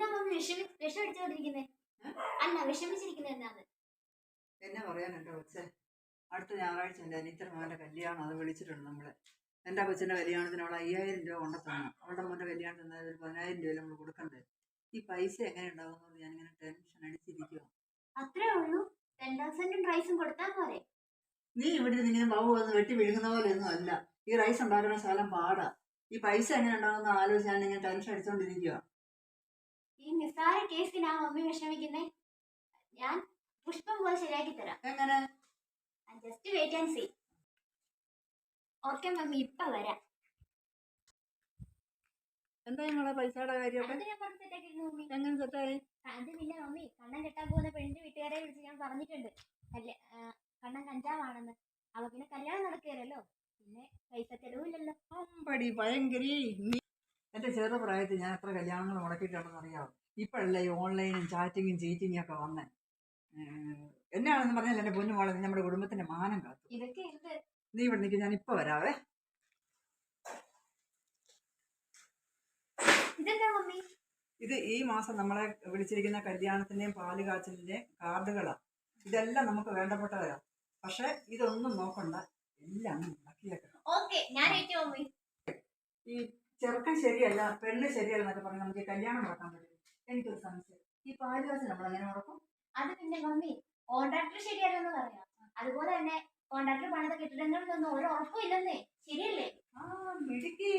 എന്താ മമ്മി വിഷം അടിച്ചോണ്ടിരിക്കുന്നേ? അല്ല വിഷമിച്ചിരിക്കുന്നത് എന്നാണ്? എന്നെ പറയാനുണ്ടോ കൊച്ചെ? അടുത്ത ഞായറാഴ്ച എൻ്റെ അനിയത്തിയുടെ മോൻ്റെ കല്യാണം, അത് വിളിച്ചിട്ടുണ്ട് നമ്മളെ. എൻ്റെ കൊച്ചിൻ്റെ കല്യാണത്തിന് അവൾ 5000 രൂപ കൊണ്ടെത്തണം. അവളുടെ മോൻ്റെ കല്യാണത്തിന് ഒരു 10000 രൂപ നമ്മൾ കൊടുക്കണ്ടേ? ഈ പൈസ എങ്ങനെ ഉണ്ടാവുന്നത് ഞാനിങ്ങനെ ടെൻഷൻ അടിച്ചിരിക്കുക. അത്രേ ഉള്ളൂ? 10,000 റൈസും കൊടുത്താൽ പോരെ? നീ ഇവിടെ ഇങ്ങനെ ബാബു വന്ന് വെട്ടി വിഴുങ്ങുന്ന പോലെ ഒന്നും അല്ല. ഈ റൈസ് ഉണ്ടാക്കുന്ന ശകലം പാടാ. ഈ പൈസ എങ്ങനെ ഉണ്ടാവുന്ന ആലോചിച്ച് ഞാൻ ഇങ്ങനെ ടെൻഷൻ അടിച്ചോണ്ടിരിക്കുക. ഈ നിസ്സാര കേസിനാ മമ്മി വിഷമിക്കുന്നേ? ഞാൻ പുഷ്പം പോലെ ശരിയാക്കി തരാം. എങ്ങനെ? Just wait and see. Okay mummy, ഇപ്പൊ വരാം. എന്താ നിങ്ങളെ പൈസയുടെ കാര്യമൊക്കെ? എങ്ങനെ സെറ്റായി? അത് പിന്നെ മമ്മി, കണ്ണൻ കെട്ടാൻ പോകുന്ന പെണ്ണിന്റെ വീട്ടുകാരെ വിളിച്ച് ഞാൻ പറഞ്ഞിട്ടുണ്ട്. കണ്ണൻ കഞ്ചാവാണെന്ന്. അപ്പൊ പിന്നെ കല്യാണം നടക്കുകയല്ലോ, പിന്നെ പൈസ ചെലവില്ലല്ലോ. അമ്പടി ഭയങ്കരി. എന്റെ ചെറു പ്രായത്തിൽ ഞാൻ എത്ര കല്യാണങ്ങൾ മുടക്കിയിട്ടുണ്ടെന്ന് അറിയാമോ? ഇപ്പോഴല്ലേ ഈ ഓൺലൈനും ചാറ്റിങ്ങും ചീറ്റിങ്ങും ഒക്കെ വന്നേ. എന്നാണെന്ന് പറഞ്ഞാൽ എന്റെ പൊന്നു മോളെ, നമ്മുടെ കുടുംബത്തിന്റെ മാനം കാത്തു. ഇതൊക്കെ എന്ത്? നീ ഇവിടെ നിൽക്കും, ഞാൻ ഇപ്പൊ വരാവേ. ഇതെന്താ മമ്മി? ഇത് ഈ മാസം നമ്മളെ വിളിച്ചിരിക്കുന്ന കല്യാണത്തിന്റെയും പാല് കാച്ചലിന്റെയും കാർഡുകളാ. ഇതെല്ലാം നമുക്ക് വേണ്ടപ്പെട്ടവരാ. പക്ഷെ ഇതൊന്നും നോക്കണ്ട, എല്ലാം മുടക്കിയേക്കണം. ഓക്കെ, ഞാൻ ഏറ്റു മമ്മി. ഈ ചെറുക്കൻ ശരിയല്ല, പെണ്ണ് ശരിയല്ല എന്നൊക്കെ പറഞ്ഞ് നമുക്ക് കല്യാണം നടക്കാൻ പറ്റും. എനിക്കൊരു സംശയം, ഈ പാല് കാച്ചൽ നമ്മൾ എങ്ങനെ നടക്കും? അത് പിന്നെ മമ്മി, കോൺട്രാക്ടർ ശരിയല്ലെന്ന് പറയാം. അതുപോലെ തന്നെ കോൺട്രാക്ടർ പണിത കെട്ടിടങ്ങളിലൊന്നും ഒരു ഉറപ്പും ഇല്ലെന്നേ. ശരിയല്ലേ? ആ മിടുക്കി.